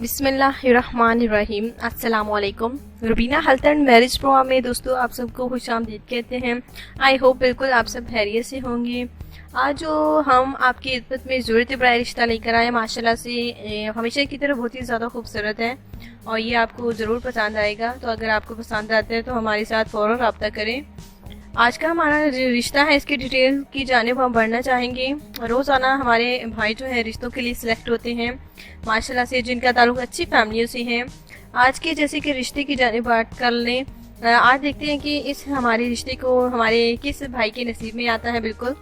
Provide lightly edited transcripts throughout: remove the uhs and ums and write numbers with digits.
बिस्मिल्लाहिर्रहमानिर्रहीम। अस्सलाम वालेकुम। Rubina health and marriage programme में दोस्तों आप सबको खुशामदीद कहते हैं। आई होप बिल्कुल आप सब खैरियत से होंगे। आज जो हम आपकी इज्जत में ज़रूरत बराए रिश्ता लेकर आए माशाल्लाह से हमेशा की तरह बहुत ही ज़्यादा खूबसूरत है और ये आपको ज़रूर पसंद आएगा। तो अगर आपको पसंद आता है तो हमारे साथ फ़ौरन रब्ता करें। आज का हमारा रिश्ता है, इसकी डिटेल की जानिब हम बढ़ना चाहेंगे। रोज़ाना हमारे भाई जो है रिश्तों के लिए सिलेक्ट होते हैं माशाल्लाह से, जिनका ताल्लुक अच्छी फैमिलियों से है। आज के जैसे कि रिश्ते की जानिब बात कर लें, आज देखते हैं कि इस हमारे रिश्ते को हमारे किस भाई के नसीब में आता है। बिल्कुल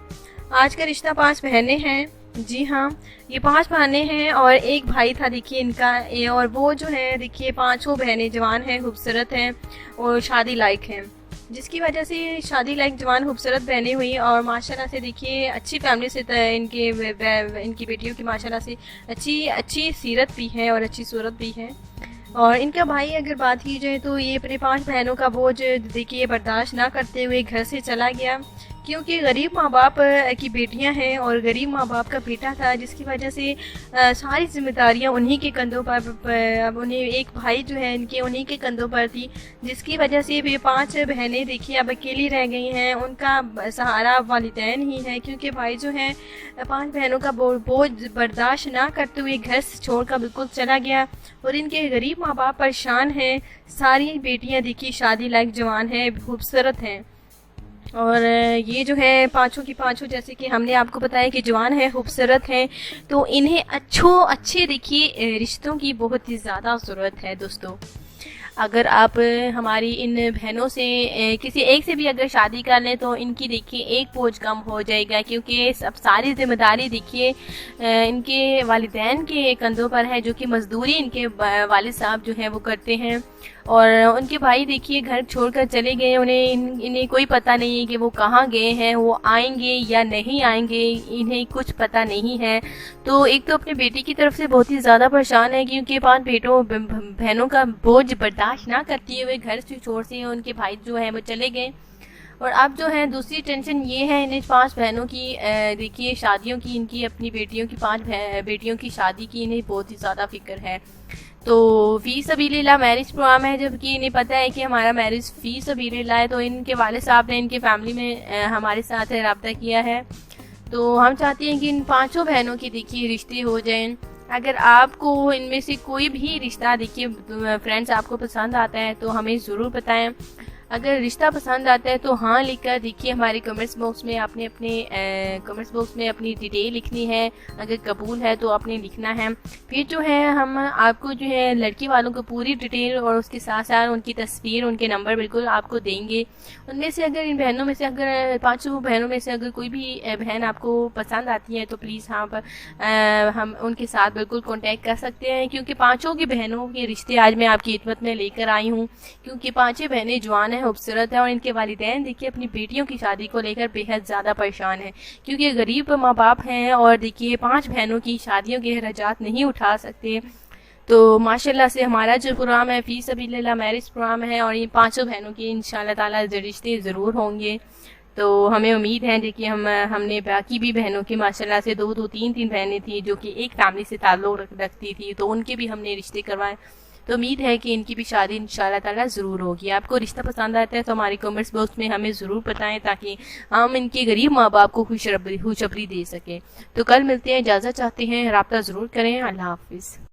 आज का रिश्ता 5 बहनें हैं। जी हाँ, ये 5 बहनें हैं और एक भाई था देखिए इनका, और वो जो है देखिए 5 बहनें जवान हैं, खूबसूरत हैं और शादी लायक हैं, जिसकी वजह से शादी लायक जवान खूबसूरत बहनें हुई और माशाल्लाह से देखिए अच्छी फैमिली से इनकी बेटियों की माशाल्लाह से अच्छी सीरत भी है और अच्छी सूरत भी है। और इनका भाई अगर बात की जाए तो ये अपने 5 बहनों का बोझ देखिए बर्दाश्त ना करते हुए घर से चला गया, क्योंकि गरीब माँ बाप की बेटियां हैं और गरीब माँ बाप का बेटा था, जिसकी वजह से सारी जिम्मेदारियां उन्हीं के कंधों पर अब उन्हें एक भाई जो है इनके उन्हीं के कंधों पर थी, जिसकी वजह से भी 5 बहनें देखिए अब अकेली रह गई हैं। उनका सहारा वालिदैन ही है, क्योंकि भाई जो है 5 बहनों का बोझ बर्दाश्त ना करते हुए घर से छोड़कर बिल्कुल चला गया और इनके गरीब माँ बाप परेशान हैं। सारी बेटियाँ देखिए शादी लायक जवान हैं, खूबसूरत हैं और ये जो है 5 की 5 जैसे कि हमने आपको बताया कि जवान है, खूबसूरत हैं, तो इन्हें अच्छे देखिए रिश्तों की बहुत ही ज़्यादा ज़रूरत है। दोस्तों अगर आप हमारी इन बहनों से किसी एक से भी अगर शादी कर लें तो इनकी देखिए एक बोझ कम हो जाएगा, क्योंकि सब सारी जिम्मेदारी देखिए इनके वालिदैन के कंधों पर है, जो कि मजदूरी इनके वालिद साहब जो है वो करते हैं और उनके भाई देखिए घर छोड़कर चले गए। इन्हें कोई पता नहीं है कि वो कहाँ गए हैं, वो आएंगे या नहीं आएंगे, इन्हें कुछ पता नहीं है। तो एक तो अपने बेटी की तरफ से बहुत ही ज़्यादा परेशान है, क्योंकि 5 बहनों का बोझ बर्दाश्त ना करते हुए घर से छोड़ से उनके भाई जो है वो चले गए। और अब जो है दूसरी टेंशन ये है इन्हें 5 बहनों की देखिए शादियों की, इनकी अपनी बेटियों की 5 बेटियों की शादी की इन्हें बहुत ही ज़्यादा फिक्र है। तो फ़ी सबीलिल्लाह मैरिज प्रोग्राम है, जबकि इन्हें पता है कि हमारा मैरिज फ़ी सबीलिल्लाह है, तो इनके वालिद साहब ने इनके फैमिली में हमारे साथ रब्ता किया है। तो हम चाहते हैं कि इन 5 बहनों की देखिए रिश्ते हो जाएं। अगर आपको इनमें से कोई भी रिश्ता देखिए फ्रेंड्स आपको पसंद आता है तो हमें ज़रूर बताएं। अगर रिश्ता पसंद आता है तो हाँ लिखकर देखिए हमारे कमेंट्स बॉक्स में आपने अपने कमेंट्स बॉक्स में अपनी डिटेल लिखनी है। अगर कबूल है तो आपने लिखना है। फिर जो है हम आपको जो है लड़की वालों को पूरी डिटेल और उसके साथ साथ उनकी तस्वीर, उनके नंबर बिल्कुल आपको देंगे। उनमें से अगर इन बहनों में से अगर 5 बहनों में से अगर कोई भी बहन आपको पसंद आती है तो प्लीज़ हाँ पर हम उनके साथ बिल्कुल कॉन्टेक्ट कर सकते हैं, क्योंकि 5 की बहनों के रिश्ते आज मैं आपकी खिदमत में लेकर आई हूँ, क्योंकि 5 बहनें जवान खूबसूरत है और इनके वालिदैन देखिए अपनी बेटियों की शादी को लेकर बेहद ज़्यादा परेशान है, क्योंकि गरीब माँ बाप हैं और देखिए 5 बहनों की शादियों के खर्चात नहीं उठा सकते। तो माशाल्लाह से हमारा जो प्रोग्राम है फ़ी सबीलिल्लाह मैरिज प्रोग्राम है और ये 5 बहनों के इंशाल्लाह ताला रिश्ते ज़रूर होंगे। तो हमें उम्मीद है देखिए हमने बाकी भी बहनों की माशाल्लाह से 2 3 बहनें थी जो कि एक फैमिली से ताल्लुक़ रखती थी, तो उनके भी हमने रिश्ते करवाए। तो उम्मीद है कि इनकी भी शादी इंशाल्लाह ताला ज़रूर होगी। आपको रिश्ता पसंद आता है तो हमारे कमेंट्स बॉक्स में हमें ज़रूर बताएं, ताकि हम इनके गरीब माँ बाप को खुशखबरी दे सकें। तो कल मिलते हैं, इजाज़त चाहते हैं, राब्ता ज़रूर करें। अल्लाह हाफिज़।